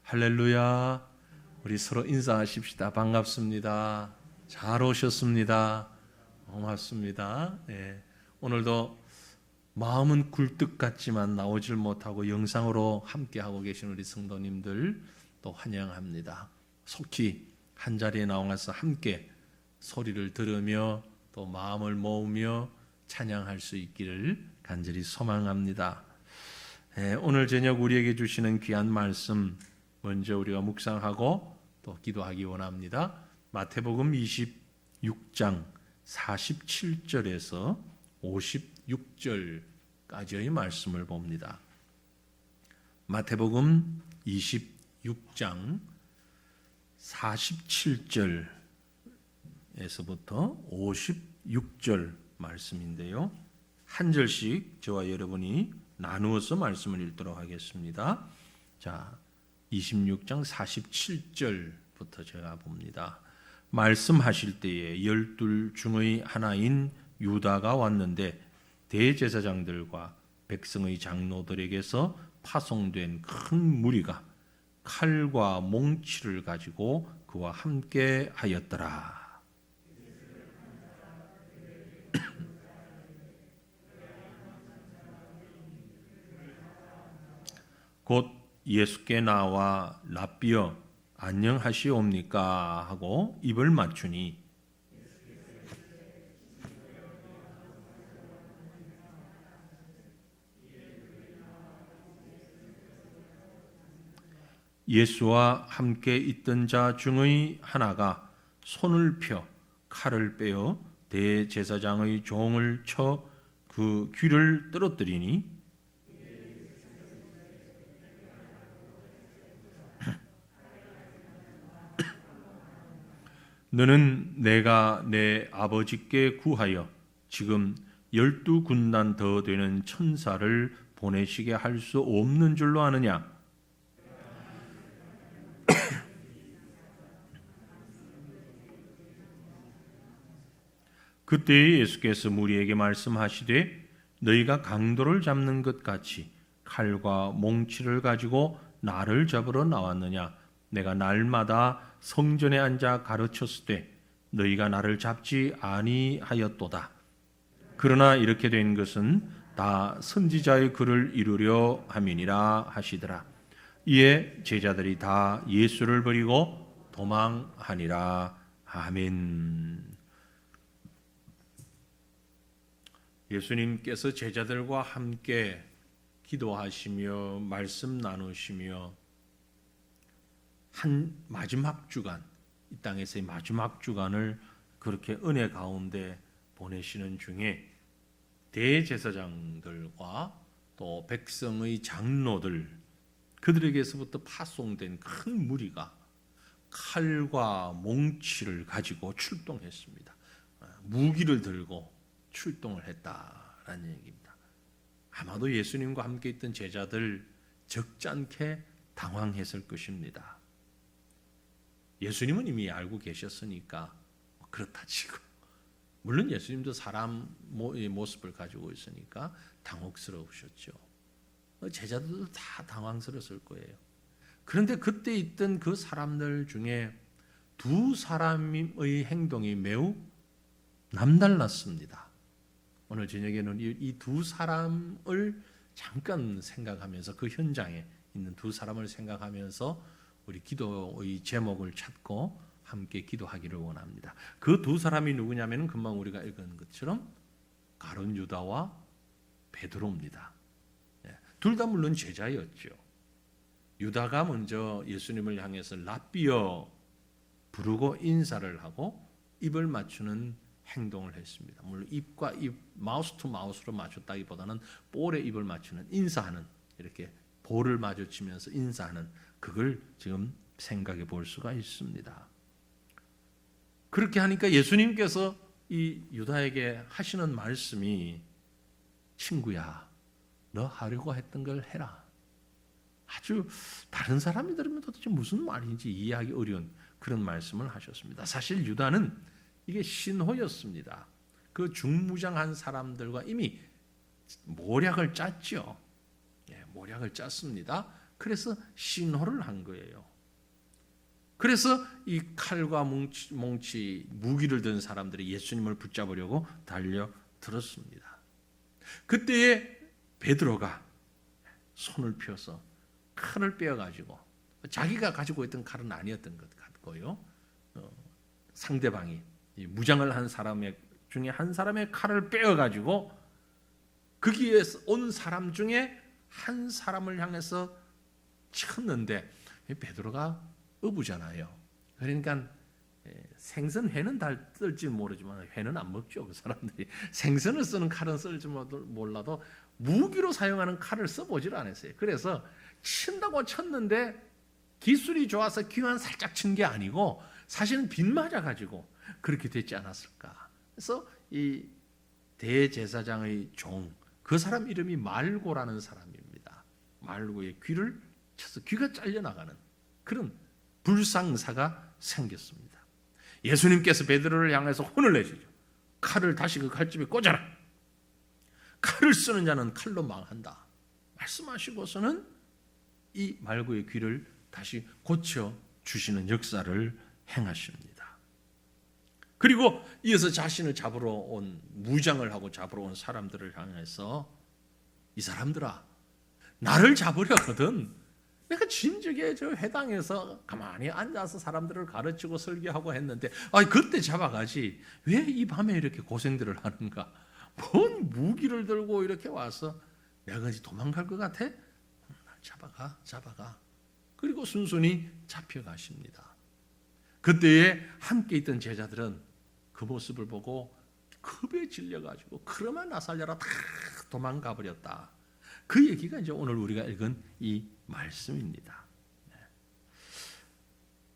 할렐루야. 우리 서로 인사하십시다. 반갑습니다. 잘 오셨습니다. 고맙습니다. 네. 오늘도 마음은 굴뚝 같지만 나오질 못하고 영상으로 함께하고 계신 우리 성도님들 또 환영합니다. 속히 한자리에 나와서 함께 소리를 들으며 또 마음을 모으며 찬양할 수 있기를 간절히 소망합니다. 오늘 저녁 우리에게 주시는 귀한 말씀 먼저 우리가 묵상하고 또 기도하기 원합니다. 마태복음 26장 47절에서 56절까지의 말씀을 봅니다. 마태복음 26장 47절에서부터 56절 말씀인데요. 한 절씩 저와 여러분이 나누어서 말씀을 읽도록 하겠습니다. 자, 26장 47절부터 제가 봅니다. 말씀하실 때에 12 중의 하나인 유다가 왔는데 대제사장들과 백성의 장로들에게서 파송된 큰 무리가 칼과 몽치를 가지고 그와 함께 하였더라. 곧 예수께 나와 랍비여 안녕하시옵니까 하고 입을 맞추니 예수와 함께 있던 자 중의 하나가 손을 펴 칼을 빼어 대제사장의 종을 쳐 그 귀를 떨어뜨리니 너는 내가 내 아버지께 구하여 지금 12군단 더 되는 천사를 보내시게 할 수 없는 줄로 아느냐? 그때 예수께서 무리에게 말씀하시되 너희가 강도를 잡는 것 같이 칼과 몽치를 가지고 나를 잡으러 나왔느냐? 내가 날마다 성전에 앉아 가르쳤을 때 너희가 나를 잡지 아니하였도다. 그러나 이렇게 된 것은 다 선지자의 글을 이루려 함이니라 하시더라. 이에 제자들이 다 예수를 버리고 도망하니라. 아멘. 예수님께서 제자들과 함께 기도하시며 말씀 나누시며 한 마지막 주간, 이 땅에서의 마지막 주간을 그렇게 은혜 가운데 보내시는 중에 대제사장들과 또 백성의 장로들, 그들에게서부터 파송된 큰 무리가 칼과 몽치를 가지고 출동했습니다. 무기를 들고 출동을 했다라는 얘기입니다. 아마도 예수님과 함께 있던 제자들 적잖게 당황했을 것입니다. 예수님은 이미 알고 계셨으니까 그렇다 치고, 물론 예수님도 사람 모습을 가지고 있으니까 당혹스러우셨죠. 제자들도 다 당황스러웠을 거예요. 그런데 그때 있던 그 사람들 중에 두 사람의 행동이 매우 남달랐습니다. 오늘 저녁에는 이 두 사람을 잠깐 생각하면서, 그 현장에 있는 두 사람을 생각하면서 우리 기도의 제목을 찾고 함께 기도하기를 원합니다. 그 두 사람이 누구냐면 금방 우리가 읽은 것처럼 가룟 유다와 베드로입니다. 둘 다 물론 제자였죠. 유다가 먼저 예수님을 향해서 랍비여 부르고 인사를 하고 입을 맞추는 행동을 했습니다. 물론 입과 입, 마우스 투 마우스로 맞췄다기보다는 볼에 입을 맞추는, 인사하는, 이렇게 볼을 마주치면서 인사하는, 그걸 지금 생각해 볼 수가 있습니다. 그렇게 하니까 예수님께서 이 유다에게 하시는 말씀이 친구야, 너 하려고 했던 걸 해라. 아주 다른 사람이 들으면 도대체 무슨 말인지 이해하기 어려운 그런 말씀을 하셨습니다. 사실 유다는 이게 신호였습니다. 그 중무장한 사람들과 이미 모략을 짰죠. 모략을 짰습니다. 그래서 신호를 한 거예요. 그래서 이 칼과 몽치 무기를 든 사람들이 예수님을 붙잡으려고 달려들었습니다. 그때에 베드로가 손을 펴서 칼을 빼어가지고, 자기가 가지고 있던 칼은 아니었던 것 같고요, 상대방이 무장을 한 사람 중에 한 사람의 칼을 빼어가지고 거기에 온 사람 중에 한 사람을 향해서 쳤는데, 베드로가 어부잖아요. 그러니까 생선 회는 다 쓸지 모르지만 회는 안 먹죠. 그 사람들이 생선을 쓰는 칼은 쓸지 몰라도 무기로 사용하는 칼을 써보질 않았어요. 그래서 친다고 쳤는데 기술이 좋아서 기만 살짝 친 게 아니고 사실은 빗 맞아가지고 그렇게 됐지 않았을까. 그래서 이 대제사장의 종, 그 사람 이름이 말고라는 사람입니다. 말고의 귀를 쳐서 귀가 잘려나가는 그런 불상사가 생겼습니다. 예수님께서 베드로를 향해서 혼을 내시죠. 칼을 다시 그 칼집에 꽂아라. 칼을 쓰는 자는 칼로 망한다. 말씀하시고서는 이 말고의 귀를 다시 고쳐 주시는 역사를 행하십니다. 그리고 이어서 자신을 잡으러 온, 무장을 하고 잡으러 온 사람들을 향해서, 이 사람들아, 나를 잡으려거든 내가 진즉에 저 회당에서 가만히 앉아서 사람들을 가르치고 설교하고 했는데, 그때 잡아가지 왜 이 밤에 이렇게 고생들을 하는가? 뭔 무기를 들고 이렇게 와서 내가 그지 도망갈 것 같아? 잡아가. 그리고 순순히 잡혀가십니다. 그때에 함께 있던 제자들은 그 모습을 보고 겁에 질려가지고 그러마 나 살려라 다 도망가 버렸다. 그 얘기가 이제 오늘 우리가 읽은 이 말씀입니다.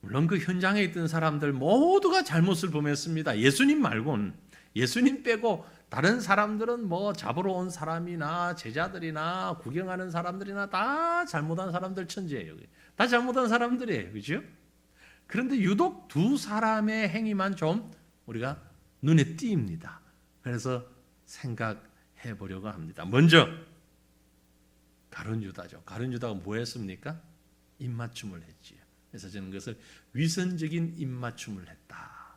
물론 그 현장에 있던 사람들 모두가 잘못을 범했습니다. 예수님 말고는, 예수님 빼고 다른 사람들은 뭐 잡으러 온 사람이나 제자들이나 구경하는 사람들이나 다 잘못한 사람들 천지예요. 다 잘못한 사람들이에요. 그죠? 그런데 유독 두 사람의 행위만 좀 우리가 눈에 띕니다. 그래서 생각해 보려고 합니다. 먼저 가룟 유다죠. 가룟 유다가 뭐 했습니까? 입맞춤을 했지요. 그래서 저는 그것을 위선적인 입맞춤을 했다.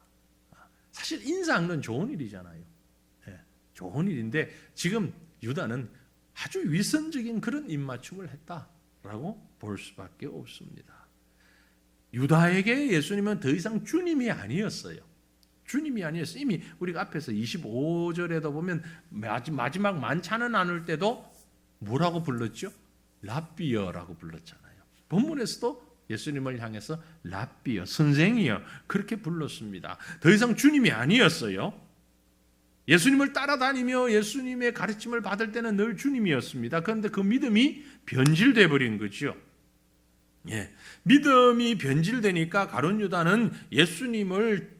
사실 인사하는 건 좋은 일이잖아요. 좋은 일인데 지금 유다는 아주 위선적인 그런 입맞춤을 했다라고 볼 수밖에 없습니다. 유다에게 예수님은 더 이상 주님이 아니었어요. 주님이 아니었어요. 이미 우리가 앞에서 25절에도 보면 마지막 만찬을 나눌 때도 뭐라고 불렀죠? 랍비어라고 불렀잖아요. 본문에서도 예수님을 향해서 랍비어, 선생이여 그렇게 불렀습니다. 더 이상 주님이 아니었어요. 예수님을 따라다니며 예수님의 가르침을 받을 때는 늘 주님이었습니다. 그런데 그 믿음이 변질돼 버린 거죠. 믿음이 변질되니까 가룟 유다는 예수님을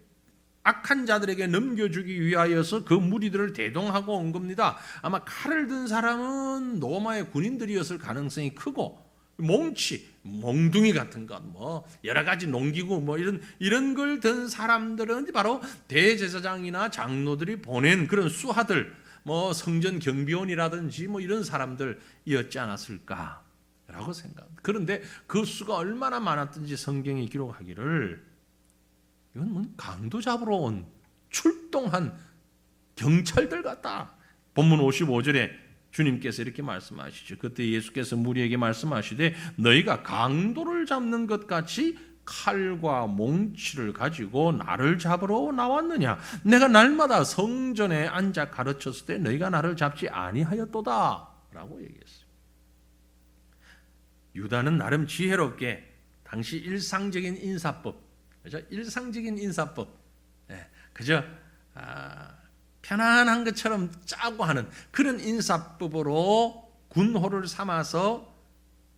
악한 자들에게 넘겨주기 위하여서 그 무리들을 대동하고 온 겁니다. 아마 칼을 든 사람은 로마의 군인들이었을 가능성이 크고, 몽둥이 같은 것, 뭐 여러 가지 농기구, 뭐 이런 걸 든 사람들은 바로 대제사장이나 장로들이 보낸 그런 수하들, 뭐 성전 경비원이라든지 뭐 이런 사람들이었지 않았을까라고 생각합니다. 그런데 그 수가 얼마나 많았든지 성경이 기록하기를 이건 뭐 강도 잡으러 온 출동한 경찰들 같다. 본문 55절에 주님께서 이렇게 말씀하시죠. 그때 예수께서 무리에게 말씀하시되 너희가 강도를 잡는 것 같이 칼과 몽치를 가지고 나를 잡으러 나왔느냐? 내가 날마다 성전에 앉아 가르쳤을 때 너희가 나를 잡지 아니하였도다 라고 얘기했어요. 유다는 나름 지혜롭게 당시 일상적인 인사법, 그죠? 일상적인 인사법, 그저 편안한 것처럼 짜고 하는 그런 인사법으로 군호를 삼아서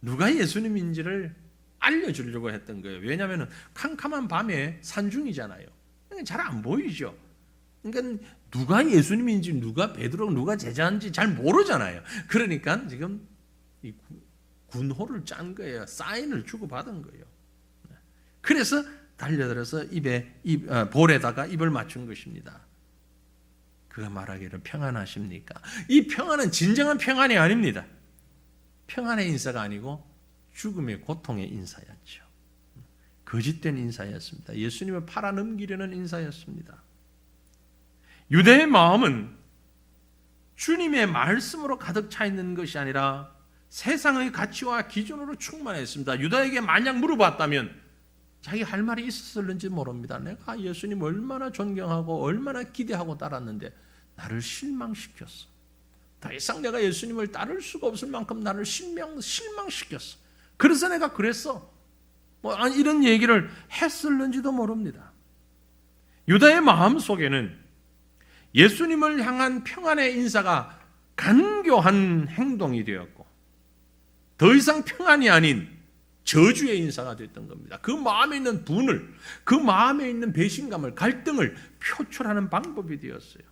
누가 예수님인지를 알려주려고 했던 거예요. 왜냐하면 캄캄한 밤에 산중이잖아요. 잘 안 보이죠. 그러니까 누가 예수님인지, 누가 베드로, 누가 제자인지 잘 모르잖아요. 그러니까 지금 이 군호를 짠 거예요. 사인을 주고받은 거예요. 그래서 달려들어서 볼에다가 입을 맞춘 것입니다. 그가 말하기를 평안하십니까? 이 평안은 진정한 평안이 아닙니다. 평안의 인사가 아니고 죽음의 고통의 인사였죠. 거짓된 인사였습니다. 예수님을 팔아넘기려는 인사였습니다. 유다의 마음은 주님의 말씀으로 가득 차 있는 것이 아니라 세상의 가치와 기준으로 충만했습니다. 유다에게 만약 물어봤다면 자기 할 말이 있었을는지 모릅니다. 내가 예수님 얼마나 존경하고 얼마나 기대하고 따랐는데 나를 실망시켰어. 더 이상 내가 예수님을 따를 수가 없을 만큼 나를 실망시켰어. 그래서 내가 그랬어. 이런 얘기를 했을는지도 모릅니다. 유다의 마음 속에는 예수님을 향한 평안의 인사가 간교한 행동이 되었고 더 이상 평안이 아닌 저주의 인사가 됐던 겁니다. 그 마음에 있는 분을, 그 마음에 있는 배신감을, 갈등을 표출하는 방법이 되었어요.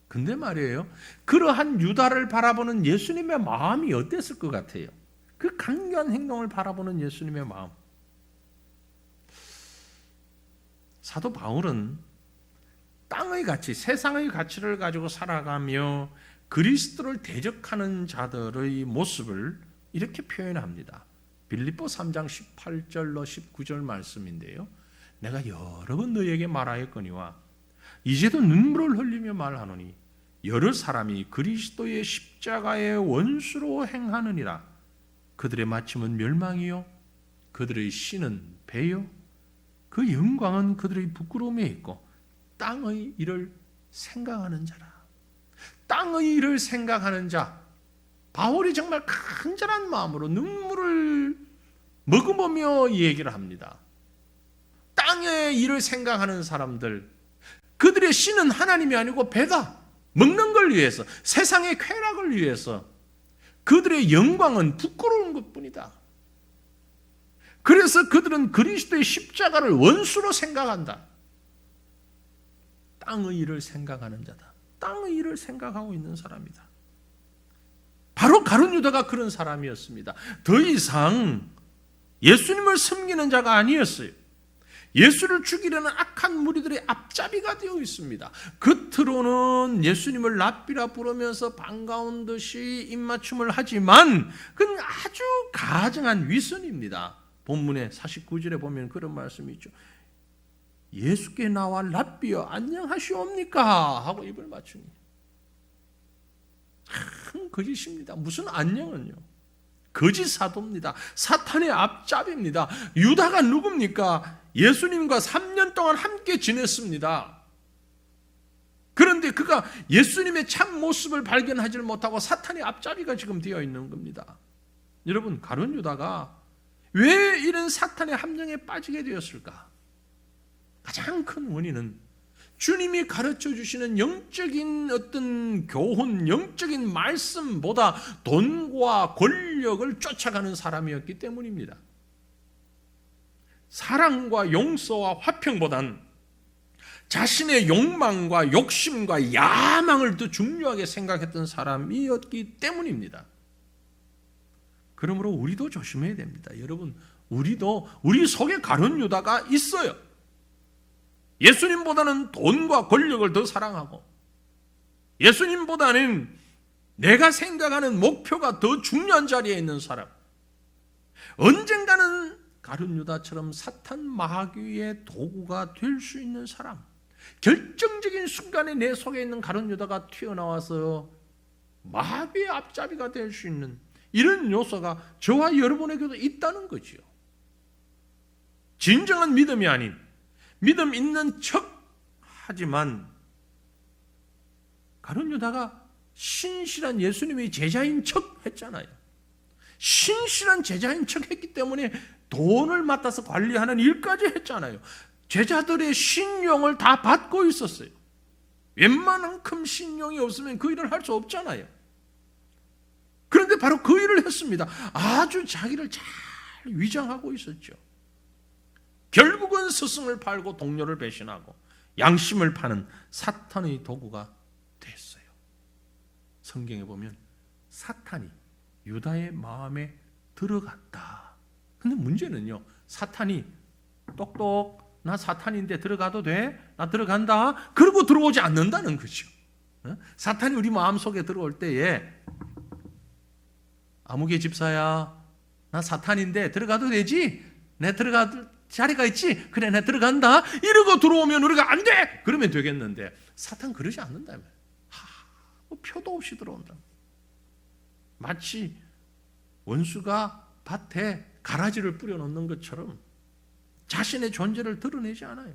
근데 말이에요, 그러한 유다를 바라보는 예수님의 마음이 어땠을 것 같아요? 그 간교한 행동을 바라보는 예수님의 마음. 사도 바울은 땅의 가치, 세상의 가치를 가지고 살아가며 그리스도를 대적하는 자들의 모습을 이렇게 표현합니다. 빌립보 3장 18절로 19절 말씀인데요. 내가 여러 번 너희에게 말하였거니와 이제도 눈물을 흘리며 말하노니 여러 사람이 그리스도의 십자가의 원수로 행하느니라. 그들의 마침은 멸망이요 그들의 신은 배요 그 영광은 그들의 부끄러움에 있고 땅의 일을 생각하는 자라. 땅의 일을 생각하는 자. 바울이 정말 간절한 마음으로 눈물을 머금으며 얘기를 합니다. 땅의 일을 생각하는 사람들, 그들의 신은 하나님이 아니고 배다. 먹는 걸 위해서, 세상의 쾌락을 위해서 그들의 영광은 부끄러운 것뿐이다. 그래서 그들은 그리스도의 십자가를 원수로 생각한다. 땅의 일을 생각하는 자다. 땅의 일을 생각하고 있는 사람이다. 바로 가룟 유다가 그런 사람이었습니다. 더 이상 예수님을 섬기는 자가 아니었어요. 예수를 죽이려는 악한 무리들의 앞잡이가 되어 있습니다. 겉으로는 예수님을 랍비라 부르면서 반가운 듯이 입맞춤을 하지만 그건 아주 가증한 위선입니다. 본문의 49절에 보면 그런 말씀이 있죠. 예수께 나와 랍비여 안녕하시옵니까? 하고 입을 맞추니 큰 거짓입니다. 무슨 안녕은요? 거짓 사도입니다. 사탄의 앞잡이입니다. 유다가 누굽니까? 예수님과 3년 동안 함께 지냈습니다. 그런데 그가 예수님의 참 모습을 발견하지 못하고 사탄의 앞잡이가 지금 되어 있는 겁니다. 여러분, 가룟 유다가 왜 이런 사탄의 함정에 빠지게 되었을까? 가장 큰 원인은 주님이 가르쳐 주시는 영적인 어떤 교훈, 영적인 말씀보다 돈과 권력을 쫓아가는 사람이었기 때문입니다. 사랑과 용서와 화평보단 자신의 욕망과 욕심과 야망을 더 중요하게 생각했던 사람이었기 때문입니다. 그러므로 우리도 조심해야 됩니다. 여러분, 우리 속에 가룟 유다가 있어요. 예수님보다는 돈과 권력을 더 사랑하고 예수님보다는 내가 생각하는 목표가 더 중요한 자리에 있는 사람, 언젠가는 가룟 유다처럼 사탄 마귀의 도구가 될 수 있는 사람, 결정적인 순간에 내 속에 있는 가룟 유다가 튀어나와서 마귀의 앞잡이가 될 수 있는 이런 요소가 저와 여러분에게도 있다는 거지요. 진정한 믿음이 아닌 믿음 있는 척 하지만 가룟 유다가 신실한 예수님의 제자인 척 했잖아요. 신실한 제자인 척 했기 때문에 돈을 맡아서 관리하는 일까지 했잖아요. 제자들의 신용을 다 받고 있었어요. 웬만한큼 신용이 없으면 그 일을 할 수 없잖아요. 그런데 바로 그 일을 했습니다. 아주 자기를 잘 위장하고 있었죠. 결국은 스승을 팔고 동료를 배신하고 양심을 파는 사탄의 도구가 됐어요. 성경에 보면 사탄이 유다의 마음에 들어갔다. 근데 문제는요, 사탄이 똑똑 나 사탄인데 들어가도 돼? 나 들어간다. 그러고 들어오지 않는다는 거죠. 사탄이 우리 마음속에 들어올 때에 아무개 집사야, 나 사탄인데 들어가도 되지? 내 들어갈 자리가 있지? 그래, 내 들어간다. 이러고 들어오면 우리가 안 돼! 그러면 되겠는데 사탄 그러지 않는다며. 뭐 표도 없이 들어온다. 마치 원수가 밭에 가라지를 뿌려놓는 것처럼 자신의 존재를 드러내지 않아요.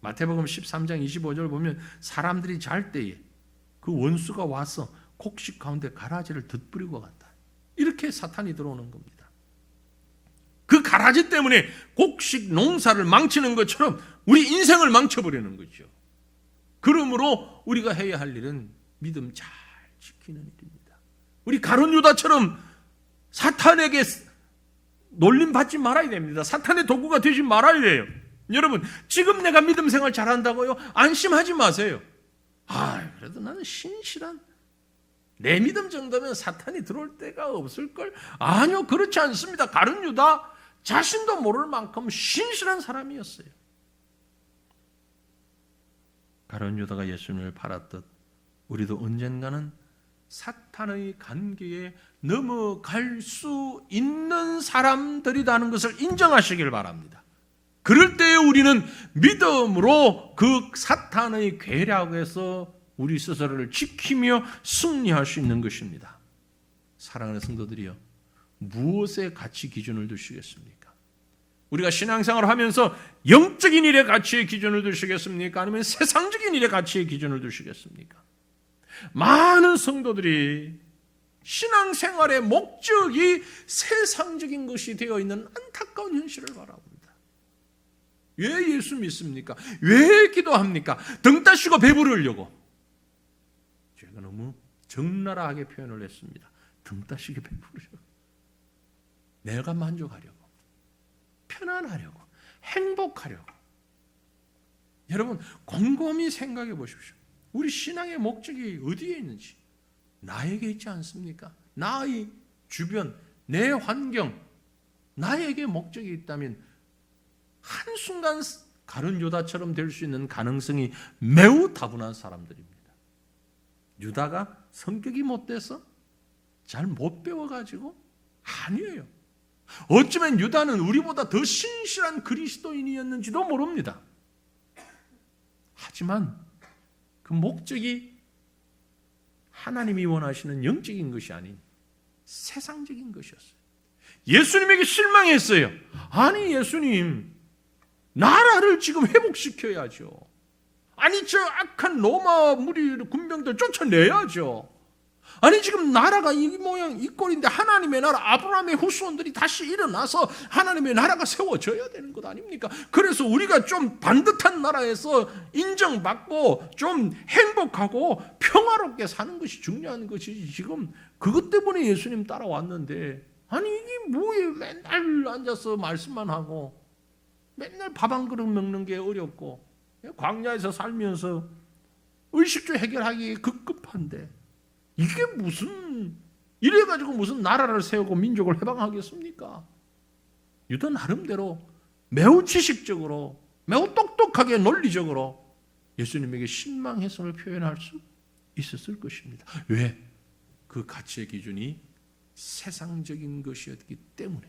마태복음 13장 25절 보면 사람들이 잘 때에 그 원수가 와서 곡식 가운데 가라지를 덧뿌리고 갔다. 이렇게 사탄이 들어오는 겁니다. 그 가라지 때문에 곡식 농사를 망치는 것처럼 우리 인생을 망쳐버리는 거죠. 그러므로 우리가 해야 할 일은 믿음 잘 지키는 일입니다. 우리 가룟 유다처럼 사탄에게 놀림받지 말아야 됩니다. 사탄의 도구가 되지 말아야 돼요. 여러분, 지금 내가 믿음 생활 잘한다고요? 안심하지 마세요. 그래도 나는 신실한, 내 믿음 정도면 사탄이 들어올 데가 없을걸? 아니요, 그렇지 않습니다. 가룟 유다 자신도 모를 만큼 신실한 사람이었어요. 가룟 유다가 예수님을 팔았듯 우리도 언젠가는 사탄의 관계에 넘어갈 수 있는 사람들이라는 것을 인정하시길 바랍니다. 그럴 때 우리는 믿음으로 그 사탄의 괴략에서 우리 스스로를 지키며 승리할 수 있는 것입니다. 사랑하는 성도들이여, 무엇에 가치 기준을 두시겠습니까? 우리가 신앙생활을 하면서 영적인 일의 가치의 기준을 두시겠습니까? 아니면 세상적인 일의 가치의 기준을 두시겠습니까? 많은 성도들이 신앙생활의 목적이 세상적인 것이 되어 있는 안타까운 현실을 바라봅니다. 왜 예수 믿습니까? 왜 기도합니까? 등 따시고 배부르려고. 제가 너무 적나라하게 표현을 했습니다. 등 따시게 배부르려고. 내가 만족하려고, 편안하려고, 행복하려고. 여러분, 곰곰이 생각해 보십시오. 우리 신앙의 목적이 어디에 있는지. 나에게 있지 않습니까? 나의 주변, 내 환경, 나에게 목적이 있다면 한순간 가룟 유다처럼 될 수 있는 가능성이 매우 다분한 사람들입니다. 유다가 성격이 못돼서 잘 못 배워가지고? 아니에요. 어쩌면 유다는 우리보다 더 신실한 그리스도인이었는지도 모릅니다. 하지만 그 목적이 하나님이 원하시는 영적인 것이 아닌 세상적인 것이었어요. 예수님에게 실망했어요. 아니, 예수님, 나라를 지금 회복시켜야죠. 아니, 저 악한 로마 무리 군병들 쫓아내야죠. 아니, 지금 나라가 이 모양 이 꼴인데 하나님의 나라, 아브라함의 후손들이 다시 일어나서 하나님의 나라가 세워져야 되는 것 아닙니까? 그래서 우리가 좀 반듯한 나라에서 인정받고 좀 행복하고 평화롭게 사는 것이 중요한 것이지, 지금 그것 때문에 예수님 따라왔는데, 아니 이게 뭐예요? 맨날 앉아서 말씀만 하고 맨날 밥 한 그릇 먹는 게 어렵고 광야에서 살면서 의식주 해결하기 급급한데, 이게 무슨, 이래가지고 무슨 나라를 세우고 민족을 해방하겠습니까? 유다 나름대로 매우 지식적으로, 매우 똑똑하게 논리적으로 예수님에게 실망해서를 표현할 수 있었을 것입니다. 왜? 그 가치의 기준이 세상적인 것이었기 때문에.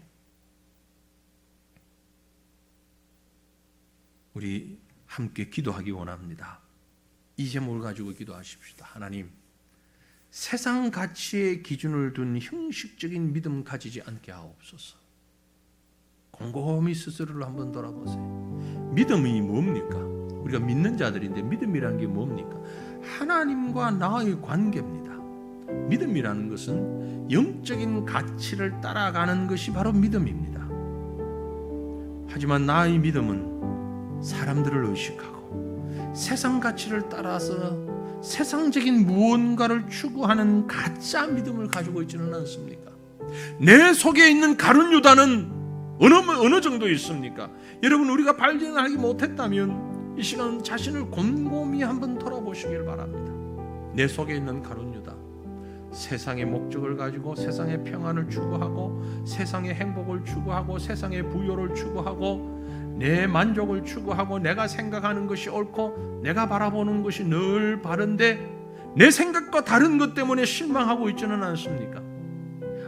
우리 함께 기도하기 원합니다. 이 제목을 가지고 기도하십시다. 하나님, 세상 가치의 기준을 둔 형식적인 믿음 가지지 않게 하옵소서. 곰곰이 스스로를 한번 돌아보세요. 믿음이 뭡니까? 우리가 믿는 자들인데 믿음이라는 게 뭡니까? 하나님과 나의 관계입니다. 믿음이라는 것은 영적인 가치를 따라가는 것이 바로 믿음입니다. 하지만 나의 믿음은 사람들을 의식하고 세상 가치를 따라서 세상적인 무언가를 추구하는 가짜 믿음을 가지고 있지는 않습니까? 내 속에 있는 가룟 유다는 어느 정도 있습니까? 여러분, 우리가 발견하기 못했다면 이 시간 자신을 곰곰이 한번 돌아보시길 바랍니다. 내 속에 있는 가룟 유다, 세상의 목적을 가지고 세상의 평안을 추구하고 세상의 행복을 추구하고 세상의 부여를 추구하고 내 만족을 추구하고 내가 생각하는 것이 옳고 내가 바라보는 것이 늘 바른데 내 생각과 다른 것 때문에 실망하고 있지는 않습니까?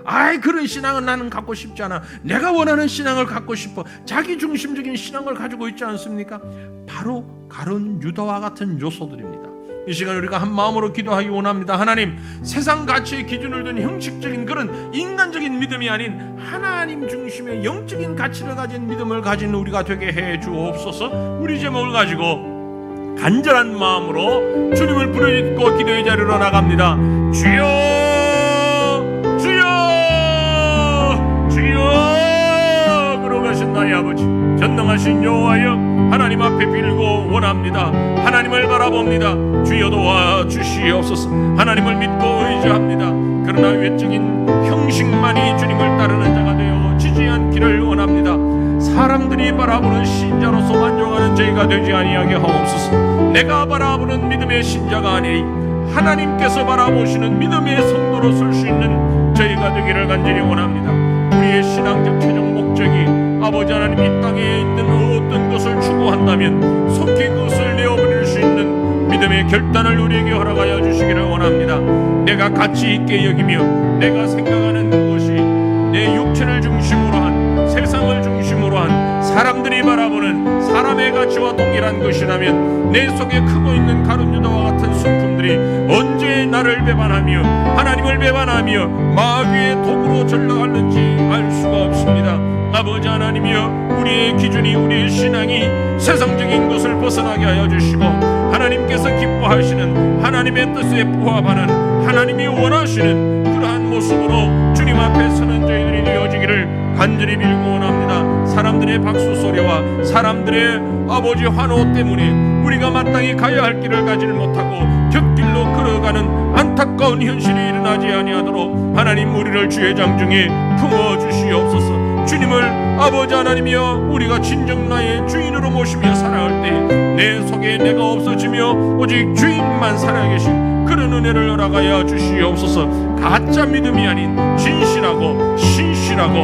아이 그런 신앙은 나는 갖고 싶지 않아. 내가 원하는 신앙을 갖고 싶어. 자기 중심적인 신앙을 가지고 있지 않습니까? 바로 가룟 유다와 같은 요소들입니다. 이 시간 우리가 한 마음으로 기도하기 원합니다. 하나님, 세상 가치의 기준을 둔 형식적인 그런 인간적인 믿음이 아닌 하나님 중심의 영적인 가치를 가진 믿음을 가진 우리가 되게 해 주옵소서. 우리 제목을 가지고 간절한 마음으로 주님을 부르짖고 기도의 자리로 나갑니다. 주여, 주여, 주여. 걸어가신 나의 아버지, 전능하신 여호와여, 하나님 앞에 빌고 원합니다. 하나님을 바라봅니다. 주여 도와주시옵소서. 하나님을 믿고 의지합니다. 그러나 외적인 형식만이 주님을 따르는 자가 되어 지지 않기를 원합니다. 사람들이 바라보는 신자로서 만족하는 저희가 되지 아니하게 하옵소서. 내가 바라보는 믿음의 신자가 아니니 하나님께서 바라보시는 믿음의 성도로 설 수 있는 저희가 되기를 간절히 원합니다. 우리의 신앙적 최종 목적이 아버지 하나님 이 땅에 있는 어떤 것을 추구한다면 속히 그것을 내어버릴 수 있는 믿음의 결단을 우리에게 허락하여 주시기를 원합니다. 내가 가치 있게 여기며 내가 생각하는 그것이 내 육체를 중심으로 한, 세상을 중심으로 한, 사람들이 바라보는 사람의 가치와 동일한 것이라면 내 속에 크고 있는 가룟 유다와 같은 순품들이 언제 나를 배반하며 하나님을 배반하며 마귀의 도구로 전락하는지 알 수가 없습니다. 아버지 하나님이여, 우리의 기준이, 우리의 신앙이 세상적인 것을 벗어나게 하여 주시고 하나님께서 기뻐하시는 하나님의 뜻에 부합하는 하나님이 원하시는 그러한 모습으로 주님 앞에 서는 저희들이 되어지기를 간절히 빌고 원합니다. 사람들의 박수 소리와 사람들의 아버지 환호 때문에 우리가 마땅히 가야 할 길을 가지를 못하고 곁길로 걸어가는 안타까운 현실이 일어나지 아니하도록 하나님 우리를 주의 장중에 품어주시옵소서. 주님을 아버지 하나님이여, 우리가 진정 나의 주인으로 모시며 살아갈 때 내 속에 내가 없어지며 오직 주인만 살아계신 그런 은혜를 허락하여 주시옵소서. 가짜 믿음이 아닌 진실하고 신실하고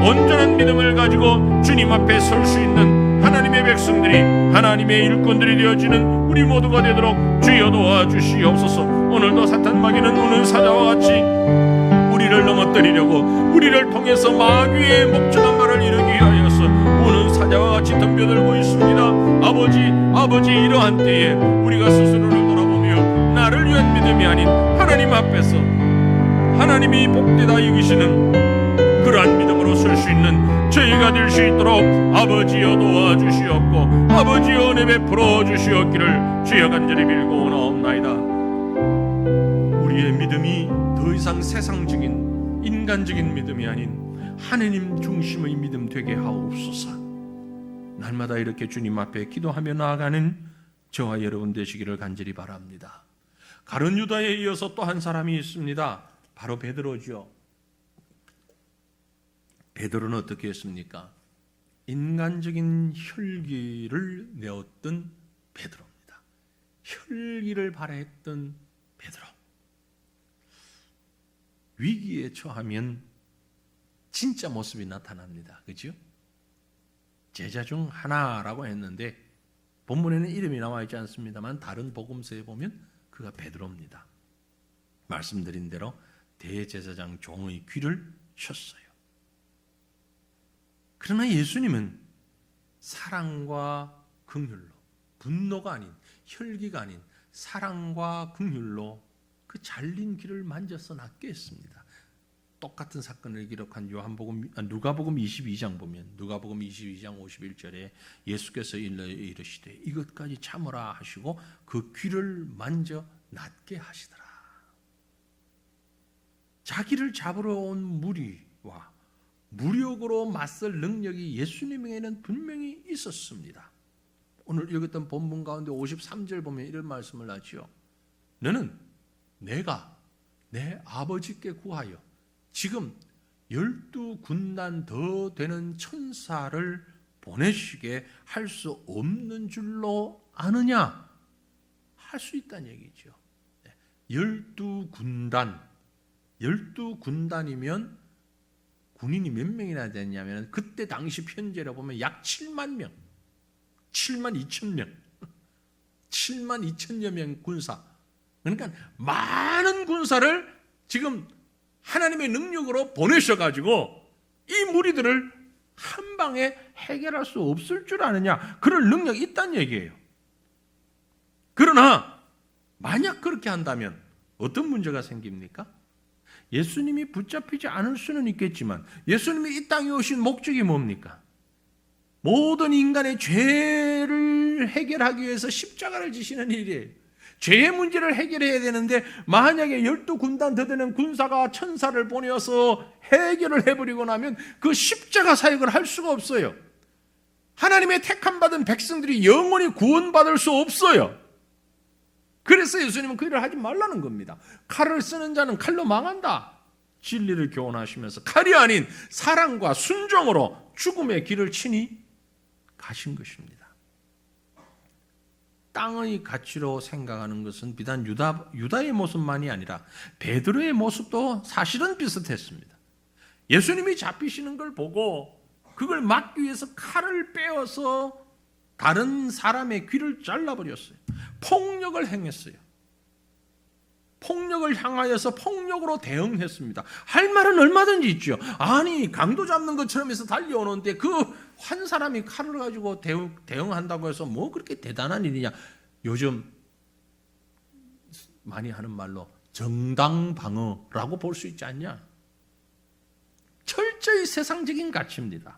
온전한 믿음을 가지고 주님 앞에 설 수 있는 하나님의 백성들이, 하나님의 일꾼들이 되어지는 우리 모두가 되도록 주여 도와주시옵소서. 오늘도 사탄 마귀는 우는 사자와 같이 우리를 넘어뜨리려고, 우리를 통해서 마귀의 목적한 말을 이루기 위하여서 우는 사자와 같이 덤벼들고 있습니다. 아버지 이러한 때에 우리가 스스로를 돌아보며 나를 위한 믿음이 아닌 하나님 앞에서 하나님이 복되다 여기시는 그러한 믿음으로 설 수 있는 저희가 될 수 있도록 아버지여 도와주시옵고 아버지여 은혜 베풀어 주시옵기를 주여 간절히 빌고 원하옵나이다. 우리의 믿음이 더 이상 세상적인 인간적인 믿음이 아닌 하느님 중심의 믿음 되게 하옵소서. 날마다 이렇게 주님 앞에 기도하며 나아가는 저와 여러분 되시기를 간절히 바랍니다. 가룟 유다에 이어서 또 한 사람이 있습니다. 바로 베드로죠. 베드로는 어떻게 했습니까? 인간적인 혈기를 내었던 베드로입니다. 혈기를 발휘했던 베드로. 위기에 처하면 진짜 모습이 나타납니다. 그렇죠? 제자 중 하나라고 했는데 본문에는 이름이 나와 있지 않습니다만 다른 복음서에 보면 그가 베드로입니다. 말씀드린 대로 대제사장 종의 귀를 쳤어요. 그러나 예수님은 사랑과 긍휼로, 분노가 아닌, 혈기가 아닌 사랑과 긍휼로 그 잘린 귀를 만져서 낫게 했습니다. 똑같은 사건을 기록한 누가복음 22장 보면 누가복음 22장 51절에 예수께서 이르시되 이것까지 참으라 하시고 그 귀를 만져 낫게 하시더라. 자기를 잡으러 온 무리와 무력으로 맞설 능력이 예수님에게는 분명히 있었습니다. 오늘 읽었던 본문 가운데 53절 보면 이런 말씀을 하지요. 너는 내가 내 아버지께 구하여 지금 12군단 더 되는 천사를 보내시게 할 수 없는 줄로 아느냐? 할 수 있다는 얘기죠. 12군단이면 군인이 몇 명이나 됐냐면 그때 당시 편제로 보면 약 7만 명, 7만 2천 명, 7만 2천여 명 군사. 그러니까 많은 군사를 지금 하나님의 능력으로 보내셔가지고 이 무리들을 한 방에 해결할 수 없을 줄 아느냐, 그럴 능력이 있다는 얘기예요. 그러나 만약 그렇게 한다면 어떤 문제가 생깁니까? 예수님이 붙잡히지 않을 수는 있겠지만 예수님이 이 땅에 오신 목적이 뭡니까? 모든 인간의 죄를 해결하기 위해서 십자가를 지시는 일이에요. 죄의 문제를 해결해야 되는데 만약에 12군단 더 되는 군사가 천사를 보내어서 해결을 해버리고 나면 그 십자가 사역을 할 수가 없어요. 하나님의 택함받은 백성들이 영원히 구원받을 수 없어요. 그래서 예수님은 그 일을 하지 말라는 겁니다. 칼을 쓰는 자는 칼로 망한다. 진리를 교훈하시면서 칼이 아닌 사랑과 순종으로 죽음의 길을 치니 가신 것입니다. 땅의 가치로 생각하는 것은 비단 유다의 모습만이 아니라 베드로의 모습도 사실은 비슷했습니다. 예수님이 잡히시는 걸 보고 그걸 막기 위해서 칼을 빼어서 다른 사람의 귀를 잘라버렸어요. 폭력을 행했어요. 폭력을 향하여서 폭력으로 대응했습니다. 할 말은 얼마든지 있죠. 아니, 강도 잡는 것처럼 해서 달려오는데 그 한 사람이 칼을 가지고 대응한다고 해서 뭐 그렇게 대단한 일이냐. 요즘 많이 하는 말로 정당방어라고 볼 수 있지 않냐. 철저히 세상적인 가치입니다.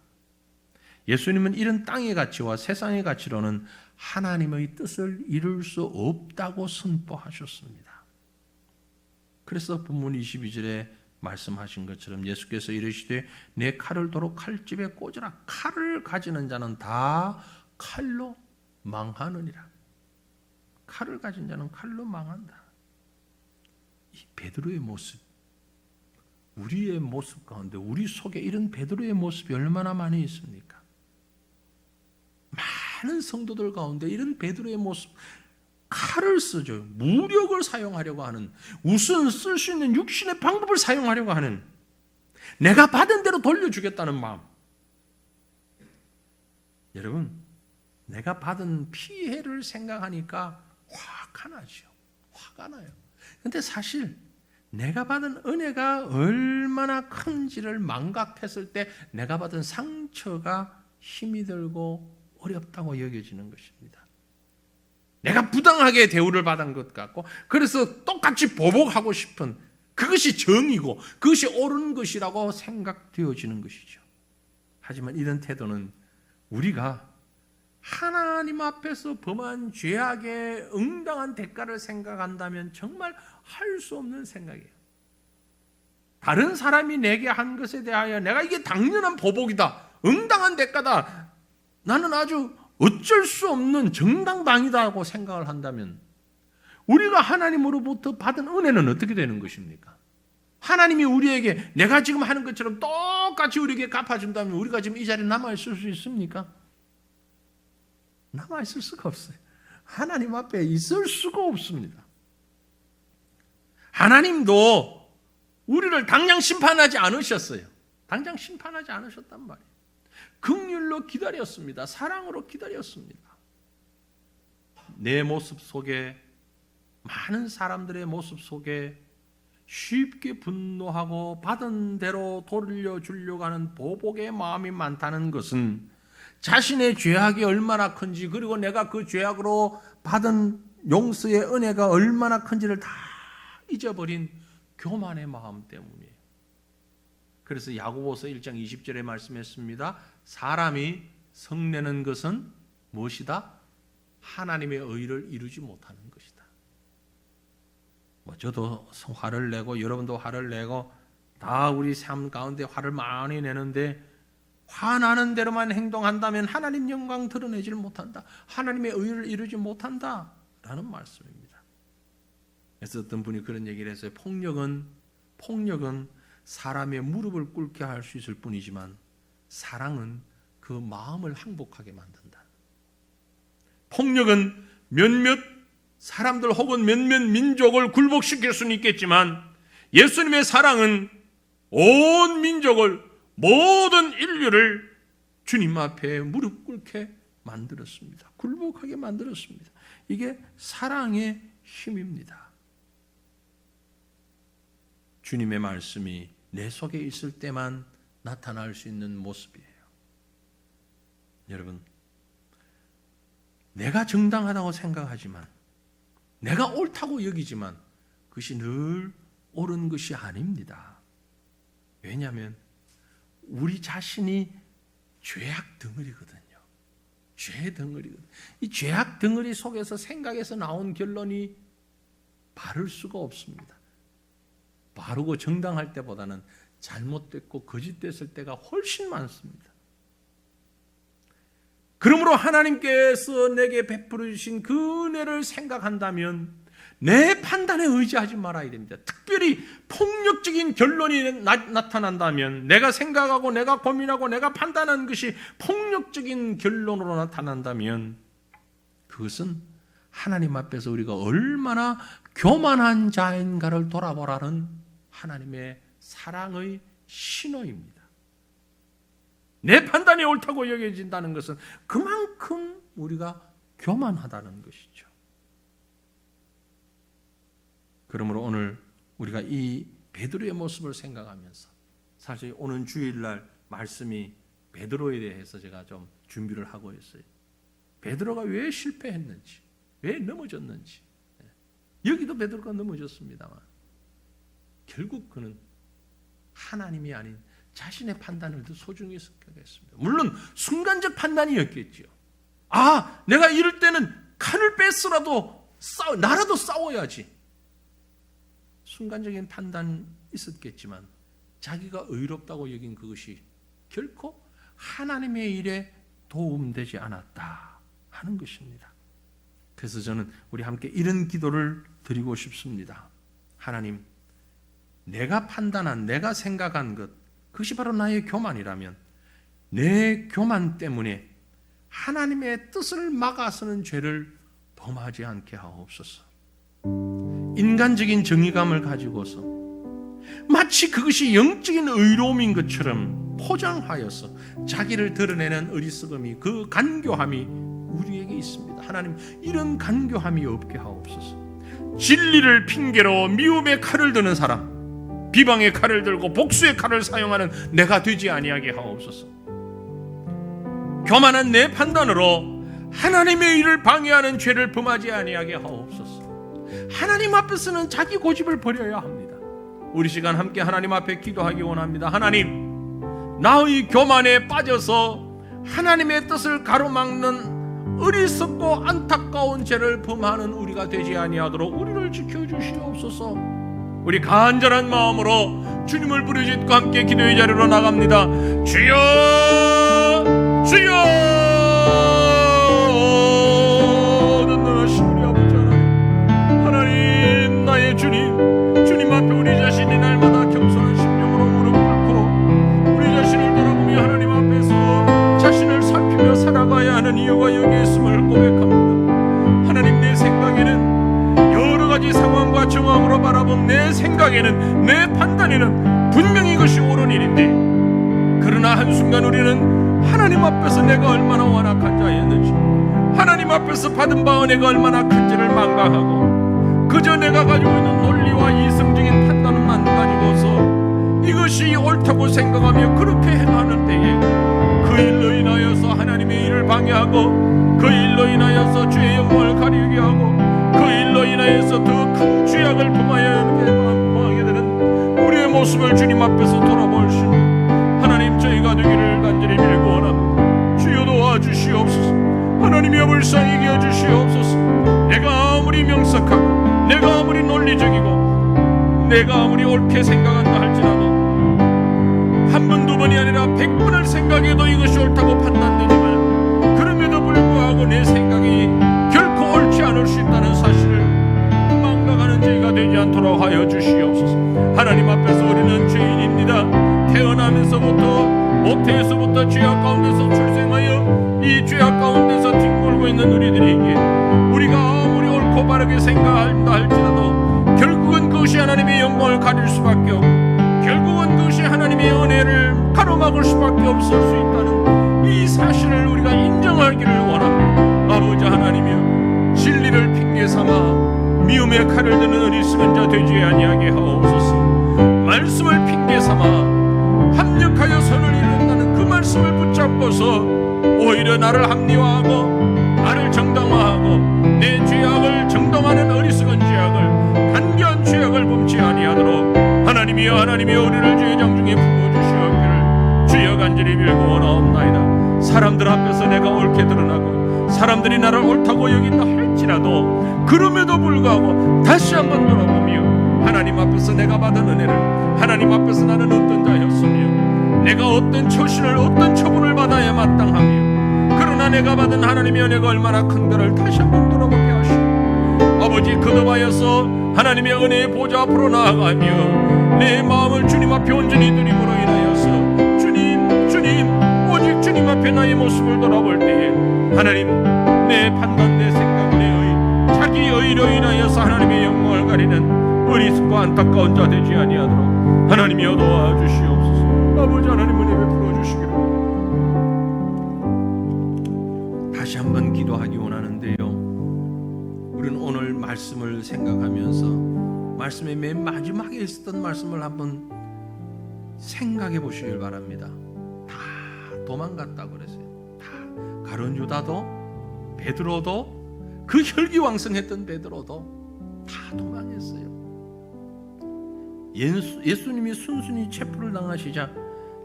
예수님은 이런 땅의 가치와 세상의 가치로는 하나님의 뜻을 이룰 수 없다고 선포하셨습니다. 그래서 본문 22절에 말씀하신 것처럼 예수께서 이르시되 내 칼을 도로 칼집에 꽂으라. 칼을 가지는 자는 다 칼로 망하느니라. 칼을 가진 자는 칼로 망한다. 이 베드로의 모습, 우리의 모습 가운데 우리 속에 이런 베드로의 모습이 얼마나 많이 있습니까? 많은 성도들 가운데 이런 베드로의 모습, 칼을 쓰죠. 무력을 사용하려고 하는, 우선 쓸 수 있는 육신의 방법을 사용하려고 하는, 내가 받은 대로 돌려주겠다는 마음. 여러분, 내가 받은 피해를 생각하니까 화가 나죠. 화가 나요. 근데 사실 내가 받은 은혜가 얼마나 큰지를 망각했을 때 내가 받은 상처가 힘이 들고 어렵다고 여겨지는 것입니다. 내가 부당하게 대우를 받은 것 같고 그래서 똑같이 보복하고 싶은, 그것이 정이고 그것이 옳은 것이라고 생각되어지는 것이죠. 하지만 이런 태도는 우리가 하나님 앞에서 범한 죄악의 응당한 대가를 생각한다면 정말 할 수 없는 생각이에요. 다른 사람이 내게 한 것에 대하여 내가 이게 당연한 보복이다, 응당한 대가다, 나는 아주 어쩔 수 없는 정당방위다고 생각을 한다면 우리가 하나님으로부터 받은 은혜는 어떻게 되는 것입니까? 하나님이 우리에게 내가 지금 하는 것처럼 똑같이 우리에게 갚아준다면 우리가 지금 이 자리에 남아있을 수 있습니까? 남아있을 수가 없어요. 하나님 앞에 있을 수가 없습니다. 하나님도 우리를 당장 심판하지 않으셨어요. 당장 심판하지 않으셨단 말이에요. 긍휼로 기다렸습니다. 사랑으로 기다렸습니다. 내 모습 속에, 많은 사람들의 모습 속에 쉽게 분노하고 받은 대로 돌려주려고 하는 보복의 마음이 많다는 것은 자신의 죄악이 얼마나 큰지, 그리고 내가 그 죄악으로 받은 용서의 은혜가 얼마나 큰지를 다 잊어버린 교만의 마음 때문이에요. 그래서 야고보서 1장 20절에 말씀했습니다. 사람이 성내는 것은 무엇이다? 하나님의 의를 이루지 못하는 것이다. 저도 화를 내고 여러분도 화를 내고 다 우리 삶 가운데 화를 많이 내는데, 화나는 대로만 행동한다면 하나님 영광 드러내지를 못한다, 하나님의 의를 이루지 못한다 라는 말씀입니다. 그래서 어떤 분이 그런 얘기를 했어요. 폭력은 사람의 무릎을 꿇게 할 수 있을 뿐이지만 사랑은 그 마음을 항복하게 만든다. 폭력은 몇몇 사람들 혹은 몇몇 민족을 굴복시킬 수는 있겠지만 예수님의 사랑은 온 민족을, 모든 인류를 주님 앞에 무릎 꿇게 만들었습니다. 굴복하게 만들었습니다. 이게 사랑의 힘입니다. 주님의 말씀이 내 속에 있을 때만 나타날 수 있는 모습이에요. 여러분, 내가 정당하다고 생각하지만, 내가 옳다고 여기지만 그것이 늘 옳은 것이 아닙니다. 왜냐하면 우리 자신이 죄악 덩어리거든요. 죄 덩어리거든요. 이 죄악 덩어리 속에서 생각에서 나온 결론이 바를 수가 없습니다. 바르고 정당할 때보다는 잘못됐고 거짓됐을 때가 훨씬 많습니다. 그러므로 하나님께서 내게 베풀어 주신 그 은혜를 생각한다면 내 판단에 의지하지 말아야 됩니다. 특별히 폭력적인 결론이 나타난다면, 내가 생각하고 내가 고민하고 내가 판단한 것이 폭력적인 결론으로 나타난다면 그것은 하나님 앞에서 우리가 얼마나 교만한 자인가를 돌아보라는 하나님의 사랑의 신호입니다. 내 판단이 옳다고 여겨진다는 것은 그만큼 우리가 교만하다는 것이죠. 그러므로 오늘 우리가 이 베드로의 모습을 생각하면서, 사실 오늘 주일날 말씀이 베드로에 대해서 제가 좀 준비를 하고 있어요. 베드로가 왜 실패했는지, 왜 넘어졌는지. 여기도 베드로가 넘어졌습니다만 결국 그는 하나님이 아닌 자신의 판단을 더 소중히 생각했습니다. 물론 순간적 판단이었겠죠. 아, 내가 이럴 때는 칼을 뺐으라도 나라도 싸워야지. 순간적인 판단이 있었겠지만 자기가 의롭다고 여긴 그것이 결코 하나님의 일에 도움되지 않았다 하는 것입니다. 그래서 저는 우리 함께 이런 기도를 드리고 싶습니다. 하나님, 내가 판단한, 내가 생각한 것, 그것이 바로 나의 교만이라면 내 교만 때문에 하나님의 뜻을 막아서는 죄를 범하지 않게 하옵소서. 인간적인 정의감을 가지고서 마치 그것이 영적인 의로움인 것처럼 포장하여서 자기를 드러내는 어리석음이, 그 간교함이 우리에게 있습니다. 하나님, 이런 간교함이 없게 하옵소서. 진리를 핑계로 미움의 칼을 드는 사람, 비방의 칼을 들고 복수의 칼을 사용하는 내가 되지 아니하게 하옵소서. 교만한 내 판단으로 하나님의 일을 방해하는 죄를 범하지 아니하게 하옵소서. 하나님 앞에서는 자기 고집을 버려야 합니다. 우리 시간 함께 하나님 앞에 기도하기 원합니다. 하나님, 나의 교만에 빠져서 하나님의 뜻을 가로막는 어리석고 안타까운 죄를 범하는 우리가 되지 아니하도록 우리를 지켜주시옵소서. 우리 간절한 마음으로 주님을 부르짖고 함께 기도의 자리로 나갑니다. 주여, 주여. 주님 앞에 우리 자신이 날마다 겸손한 심령으로 무릎 꿇고 우리 자신을 돌아보며 하나님 앞에서 자신을 살피며 살아가야 하는 이유가 여기에 있음을 고백합니다. 하나님, 내 생각에는 여러 가지 상황과 정황으로 바라본 내 생각에는, 내 판단에는 분명히 이것이 옳은 일인데, 그러나 한순간 우리는 하나님 앞에서 내가 얼마나 완악한 자였는지, 하나님 앞에서 받은 바 은혜가 얼마나 큰지를 망각하고 그저 내가 가지고 있는 논리와 이성적인 판단만 가지고서 이것이 옳다고 생각하며 그렇게 행하는 때에 그 일로 인하여서 하나님의 일을 방해하고, 그 일로 인하여서 죄의 영광을 가리게 하고, 그 일로 인하여서 더 큰 죄악을 범하게 되는 우리의 모습을 주님 앞에서 돌아볼 수 있는 하나님, 저희가 되기를 간절히 빌고 원합니다. 주여 도와주시옵소서. 하나님이여 불쌍히 여주시옵소서. 내가 아무리 명석하고 내가 아무리 논리적이고 내가 아무리 옳게 생각한다 할지라도 한 번, 두 번이 아니라 100번을 생각해도 이것이 옳다고 판단되지만 그럼에도 불구하고 내 생각이 결코 옳지 않을 수 있다는 사실을 망각하는 저희가 되지 않도록 하여 주시옵소서. 하나님 앞에서 우리는 죄인입니다. 태어나면서부터 모태에서부터 죄악 가운데서 출생하여 이 죄악 가운데서 뒹굴고 있는 우리들에게 우리가 아무리 옳고 바르게 생각한다 할지라도 결국은 그것이 하나님의 영광을 가릴 수밖에 없고 결국은 그것이 하나님의 은혜를 가로막을 수밖에 없을 수 있다는 이 사실을 우리가 인정하기를 원합니다. 아버지 하나님이여, 진리를 핑계 삼아 미움의 칼을 드는 어리석은 자 되지 아니하게 하옵소서. 말씀을 핑계 삼아 합력하여 선을 이룬다는 그 말씀을 붙잡고서 오히려 나를 합리화하고 나를 정당화하고 내 죄악을 정당하는 어리석은 죄악을 간교한 죄악을 범치 아니하도록 하나님이여 우리를 죄장 중에 품어주시옵기를 주여 간절히 빌고 원하옵나이다. 사람들 앞에서 내가 옳게 드러나고 사람들이 나를 옳다고 여긴다 할지라도 그럼에도 불구하고 다시 한번 돌아보며 하나님 앞에서 내가 받은 은혜를, 하나님 앞에서 나는 어떤 자였으며 내가 어떤 처신을 어떤 처분을 받아야 마땅하며 그러나 내가 받은 하나님의 은혜가 얼마나 큰가를 다시 한번 돌아보게 하시고 아버지 거듭하여서 하나님의 은혜의 보좌 앞으로 나아가며 내 마음을 주님 앞에 온전히 드림으로 인하여서 주님 오직 주님 앞에 나의 모습을 돌아볼 때에 하나님 내 판단, 내 생각, 내 의, 자기 의로 인하여서 하나님의 영광을 가리는 어리석고 안타까운 자 되지 아니하도록 하나님이여 도와주시옵소서. 아버지 하나님 은혜 베풀어 주시기를 다시 한번 기도하기 원하는데요, 우리는 오늘 말씀을 생각하면서 말씀의 맨 마지막에 있었던 말씀을 한번 생각해 보시길 바랍니다. 다 도망갔다고 그랬어요. 다 가룟 유다도 베드로도 그 혈기왕성했던 베드로도 다 도망했어요. 예수님이 순순히 체포를 당하시자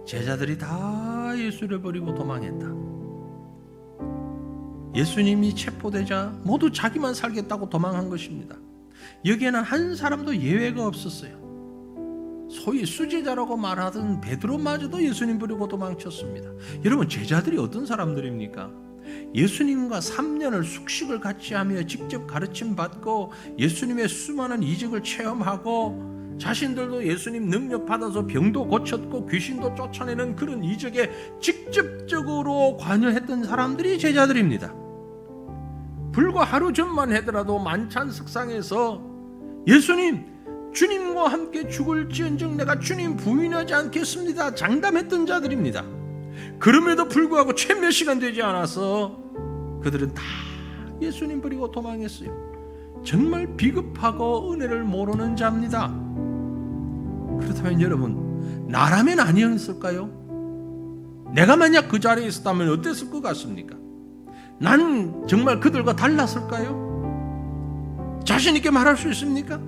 제자들이 다 예수를 버리고 도망했다. 예수님이 체포되자 모두 자기만 살겠다고 도망한 것입니다. 여기에는 한 사람도 예외가 없었어요. 소위 수제자라고 말하던 베드로마저도 예수님 버리고 도망쳤습니다. 여러분, 제자들이 어떤 사람들입니까? 예수님과 3년을 숙식을 같이 하며 직접 가르침 받고 예수님의 수많은 이적을 체험하고 자신들도 예수님 능력 받아서 병도 고쳤고 귀신도 쫓아내는 그런 이적에 직접적으로 관여했던 사람들이 제자들입니다. 불과 하루 전만 하더라도 만찬석상에서 예수님, 주님과 함께 죽을지언정 내가 주님 부인하지 않겠습니다 장담했던 자들입니다. 그럼에도 불구하고 채 몇 시간 되지 않아서 그들은 다 예수님 버리고 도망했어요. 정말 비겁하고 은혜를 모르는 자입니다. 그렇다면 여러분, 나라면 아니었을까요? 내가 만약 그 자리에 있었다면 어땠을 것 같습니까? 난 정말 그들과 달랐을까요? 자신 있게 말할 수 있습니까?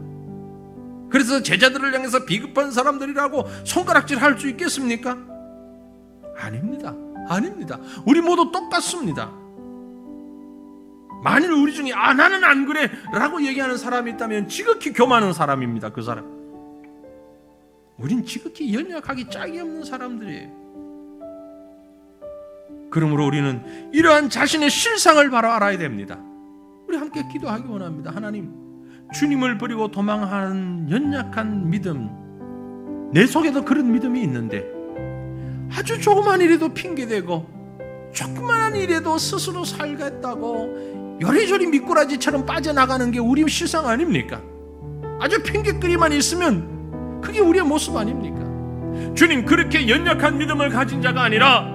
그래서 제자들을 향해서 비겁한 사람들이라고 손가락질 할 수 있겠습니까? 아닙니다. 우리 모두 똑같습니다. 만일 우리 중에 나는 안 그래 라고 얘기하는 사람이 있다면 지극히 교만한 사람입니다. 그 사람. 우린 지극히 연약하기 짝이 없는 사람들이에요. 그러므로 우리는 이러한 자신의 실상을 바로 알아야 됩니다. 우리 함께 기도하기 원합니다. 하나님, 주님을 버리고 도망하는 연약한 믿음, 내 속에도 그런 믿음이 있는데 아주 조그만 일에도 핑계대고 조그만 일에도 스스로 살겠다고 요리조리 미꾸라지처럼 빠져나가는 게 우리 실상 아닙니까? 아주 핑계거리만 있으면 그게 우리의 모습 아닙니까? 주님, 그렇게 연약한 믿음을 가진 자가 아니라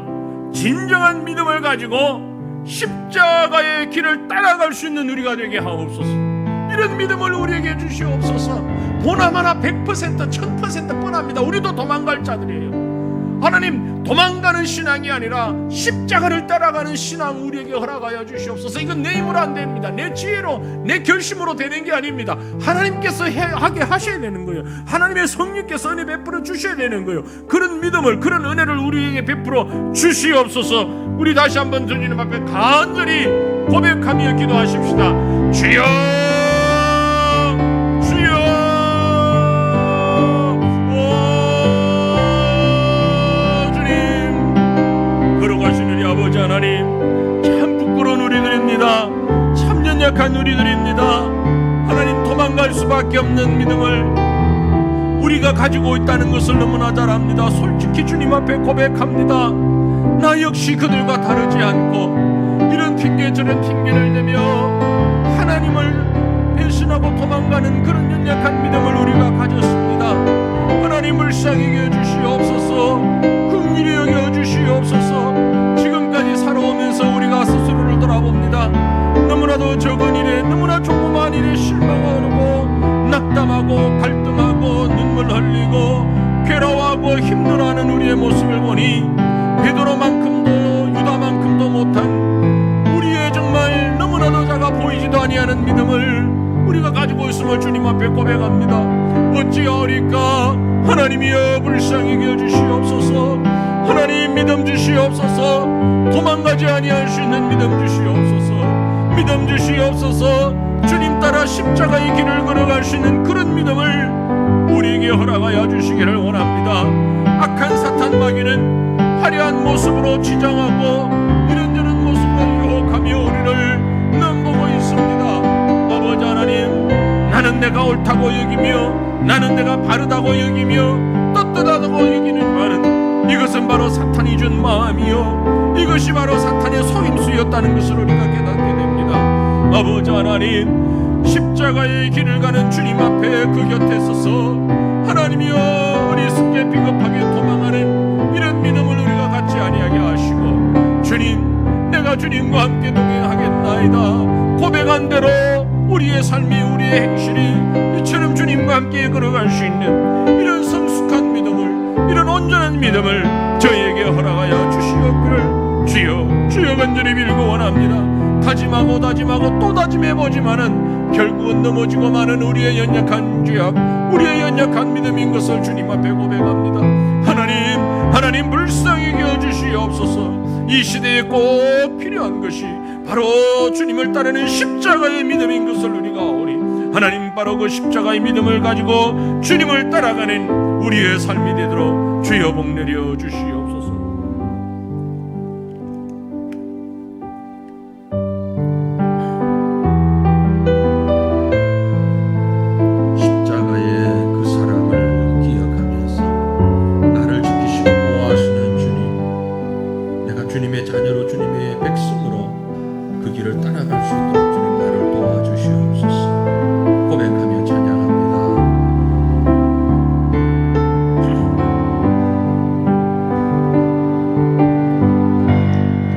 진정한 믿음을 가지고 십자가의 길을 따라갈 수 있는 우리가 되게 하옵소서. 이런 믿음을 우리에게 주시옵소서. 보나마나 100%, 1000% 뻔합니다. 우리도 도망갈 자들이에요. 하나님, 도망가는 신앙이 아니라 십자가를 따라가는 신앙 우리에게 허락하여 주시옵소서. 이건 내 힘으로 안 됩니다. 내 지혜로, 내 결심으로 되는 게 아닙니다. 하나님께서 하게 하셔야 되는 거예요. 하나님의 성령께서 은혜 베풀어 주셔야 되는 거예요. 그런 믿음을, 그런 은혜를 우리에게 베풀어 주시옵소서. 우리 다시 한번 주님 앞에 간절히 고백하며 기도하십시다. 주여, 아버지 하나님, 참 부끄러운 우리들입니다. 참 연약한 우리들입니다. 하나님, 도망갈 수밖에 없는 믿음을 우리가 가지고 있다는 것을 너무나 잘 압니다. 솔직히 주님 앞에 고백합니다. 나 역시 그들과 다르지 않고 이런 핑계 저런 핑계를 내며 하나님을 배신하고 도망가는 그런 연약한 믿음을 우리가 가졌습니다. 하나님, 불쌍히 여주시옵소서. 긍휼히 여겨 주시옵소서. 지금까지 살아오면서 우리가 스스로를 돌아봅니다. 너무나도 적은 일에, 너무나 조그만 일에 실망하고 낙담하고 갈등하고 눈물 흘리고 우리의 모습을 보니 베드로만큼도 유다만큼도 못한 우리의 정말 너무나도 작아 보이지도 아니하는 믿음을 우리가 가지고 있음을 주님 앞에 고백합니다. 어찌하오리까? 하나님이여 불쌍히 여겨 주시옵소서. 하나님 믿음 주시옵소서. 도망가지 아니할 수 있는 믿음 주시옵소서. 믿음 주시옵소서. 주님 따라 십자가의 길을 걸어갈 수 있는 그런 믿음을 우리에게 허락하여 주시기를 원합니다. 악한 사탄 마귀는 화려한 모습으로 치장하고 이런저런 모습으로 유혹하며 우리를 넘보고 있습니다. 아버지 하나님, 나는 내가 옳다고 여기며 나는 내가 바르다고 여기며 떳떳하다고 여기는지만은 이것은 바로 사탄이 준 마음이요, 이것이 바로 사탄의 속임수였다는 것을 우리가 깨닫게 됩니다. 아버지 하나님, 십자가의 길을 가는 주님 앞에 그 곁에 서서 하나님이여 어리석게 비겁하게 도망하는 이런 믿음을 우리가 갖지 아니하게 하시고, 주님, 내가 주님과 함께 동행하겠나이다 고백한 대로 우리의 삶이, 우리의 행실이 이처럼 주님과 함께 걸어갈 수 있는 이런 성숙한 믿음을, 이런 온전한 믿음을 저희에게 허락하여 주시옵기를 주여 간절히 빌고 원합니다. 다짐하고 또 다짐해보지만은 결국은 넘어지고 마는 우리의 연약한 죄악, 우리의 연약한 믿음인 것을 주님 앞에 고백합니다. 하나님 불쌍히 여겨 주시옵소서. 이 시대에 꼭 필요한 것이 바로 주님을 따르는 십자가의 믿음인 것을 우리가 아오니, 하나님 바로 그 십자가의 믿음을 가지고 주님을 따라가는 우리의 삶이 되도록 주여 복내려 주시옵소서. 주님의 자녀로 주님의 백성으로 그 길을 따라갈 수 있도록 주님 나를 도와주시옵소서. 고백하며 찬양합니다.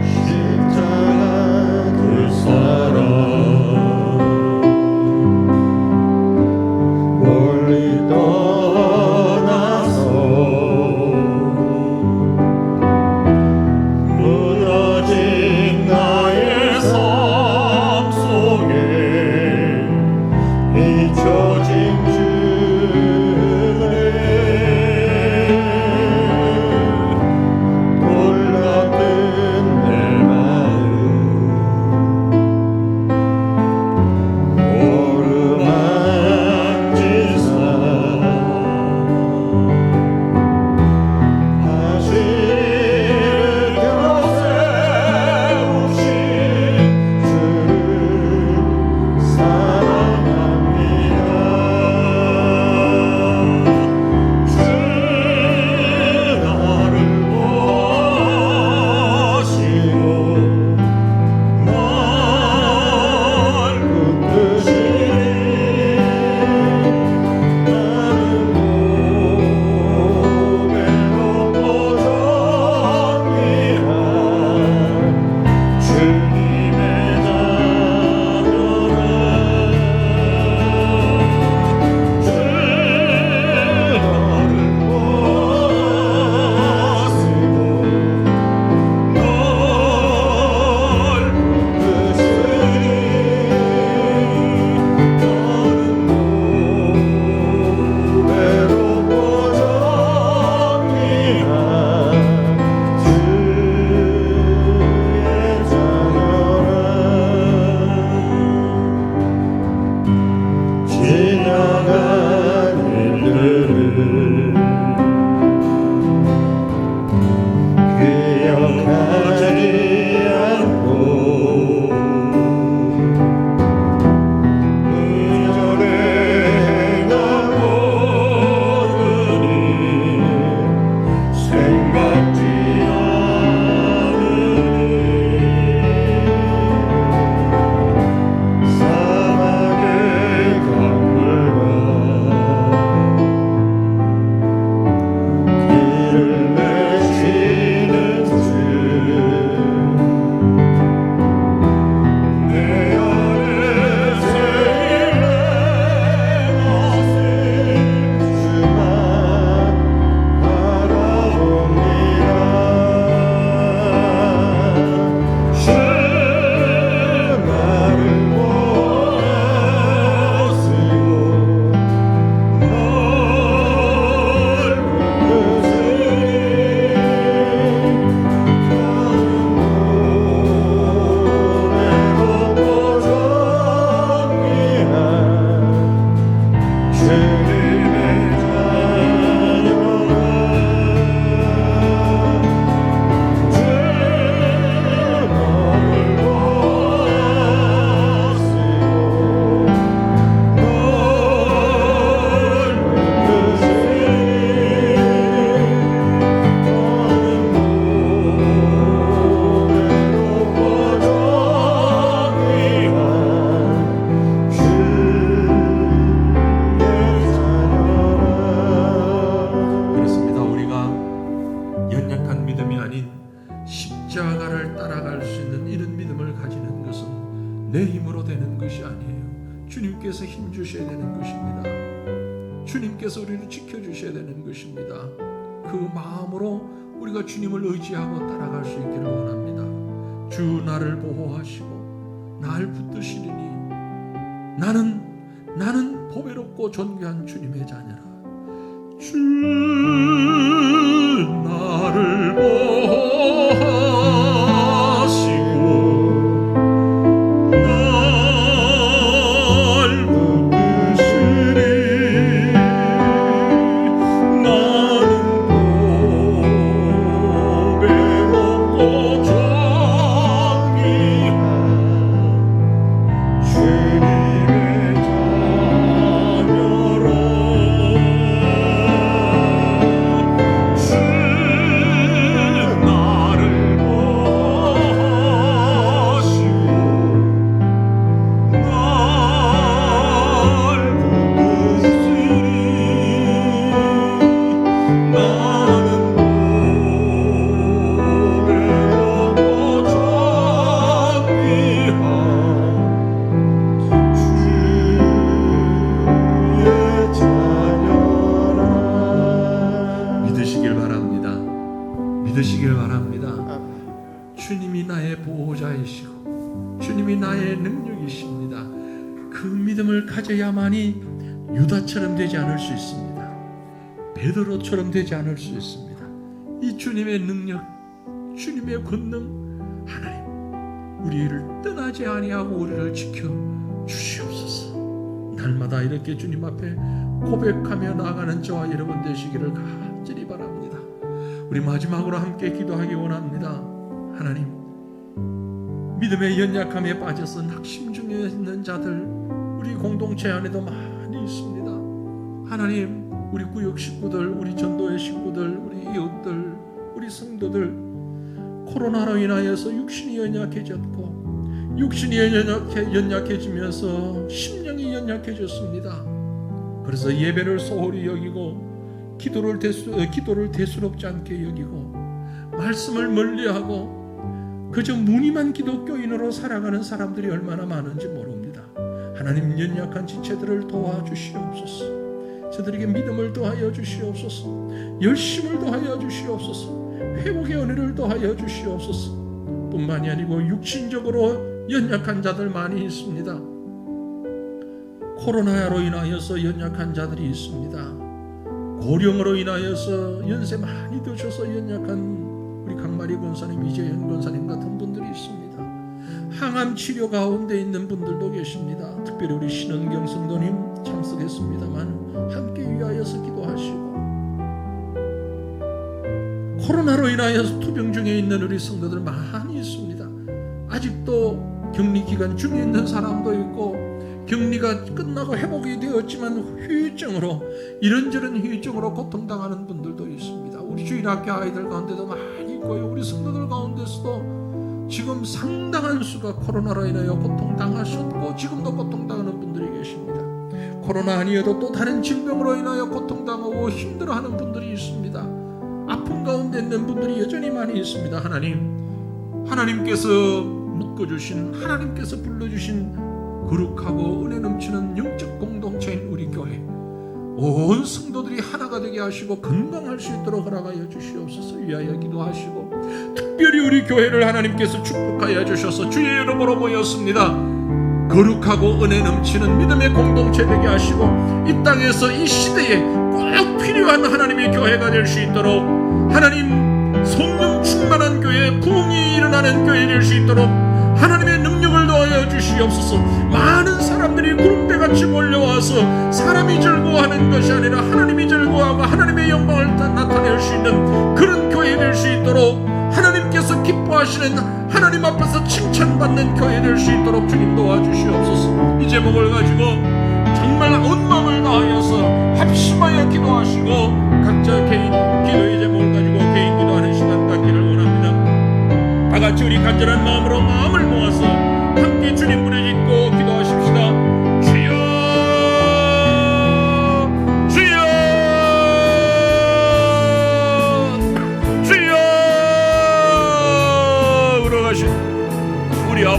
십자가 그 사랑 멀리 나의 삶 속 믿음을 가지는 것은 내 힘으로 되는 것이 아니에요. 주님께서 힘 주셔야 되는 것입니다. 주님께서 우리를 지켜주셔야 되는 것입니다. 그 마음으로 우리가 주님을 의지하고 따라갈 수 있기를 원합니다. 주 나를 보호하시고 날 붙드시리니 나는 보배롭고 존귀한 주님의 자녀라. 주 나를 보호하시고 날 붙드시리. 나는 보배롭고 존귀한 주님의 자녀라. 주 나를 보호하시고 날 붙드시리. 나는 보배롭고 존귀한 주의 자녀라. 믿으시길 바랍니다. 믿으시길 바랍니다. 주님이 나의 보호자이시고 주님이 나의 능력이십니다. 그 믿음을 가져야만이 유다처럼 되지 않을 수 있습니다. 베드로처럼 되지 않을 수 있습니다. 이 주님의 능력, 주님의 권능, 하나님 우리를 떠나지 아니하고 우리를 지켜 주시옵소서. 날마다 이렇게 주님 앞에 고백하며 나아가는 저와 여러분 되시기를 간절히 바랍니다. 우리 마지막으로 함께 기도하기 원합니다. 하나님, 믿음의 연약함에 빠져서 낙심 중에 있는 자들 우리 공동체 안에도 많이 있습니다. 하나님, 우리 구역 식구들, 우리 전도의 식구들, 우리 이웃들, 우리 성도들 코로나로 인하여서 육신이 연약해졌고 육신이 연약해지면서 심령이 연약해졌습니다. 그래서 예배를 소홀히 여기고 기도를 대수롭지 않게 여기고 말씀을 멀리하고 그저 무늬만 기독교인으로 살아가는 사람들이 얼마나 많은지 모릅니다. 하나님, 연약한 지체들을 도와주시옵소서. 저들에게 믿음을 더하여 주시옵소서. 열심을 더하여 주시옵소서. 회복의 은혜를 더하여 주시옵소서. 뿐만이 아니고 육신적으로 연약한 자들 많이 있습니다. 코로나로 인하여서 연약한 자들이 있습니다. 고령으로 인하여서 연세 많이 드셔서 연약한 우리 강마리 권사님, 이재현 권사님 같은 분들이 있습니다. 항암 치료 가운데 있는 분들도 계십니다. 특별히 우리 신은경 성도님 참석했습니다만 함께 위하여서 기도하시고, 코로나로 인하여서 투병 중에 있는 우리 성도들 많이 있습니다. 아직도 격리 기간 중에 있는 사람도 있고 격리가 끝나고 회복이 되었지만 후유증으로, 이런저런 후유증으로 고통당하는 분들도 있습니다. 우리 주일학교 아이들 가운데도 많이 있고요. 우리 성도들 가운데서도 지금 상당한 수가 코로나로 인하여 고통당하셨고 지금도 고통당하는 분들이 계십니다. 코로나 아니어도 또 다른 질병으로 인하여 고통당하고 힘들어하는 분들이 있습니다. 아픔 가운데 있는 분들이 여전히 많이 있습니다. 하나님께서 묶어주신, 하나님께서 불러주신 거룩하고 은혜 넘치는 영적 공동체인 우리 교회, 온 성도들이 하나가 되게 하시고 건강할 수 있도록 허락하여 주시옵소서. 위하여 기도하시고, 특별히 우리 교회를 하나님께서 축복하여 주셔서 주의 이름으로 모였습니다. 거룩하고 은혜 넘치는 믿음의 공동체 되게 하시고, 이 땅에서 이 시대에 꼭 필요한 하나님의 교회가 될 수 있도록, 하나님 성령 충만한 교회, 부흥이 일어나는 교회 될 수 있도록 하나님의 능력을 더하여 주시옵소서. 많은 사람들이 구름대같이 몰려와서 사람이 즐거워하는 것이 아니라 하나님이 즐거워하고 하나님의 영광을 나타낼 수 있는 그런 교회 될 수 있도록, 하나님께서 기뻐하시는, 하나님 앞에서 칭찬받는 교회 될 수 있도록 주님 도와주시옵소서. 이 제목을 가지고 정말 온 마음을 다하여서 합심하여 기도하시고, 각자 개인 기도의 제목을 가지고 개인 기도하는 시간 갖기를 원합니다. 다같이 우리 간절한 마음으로 마음을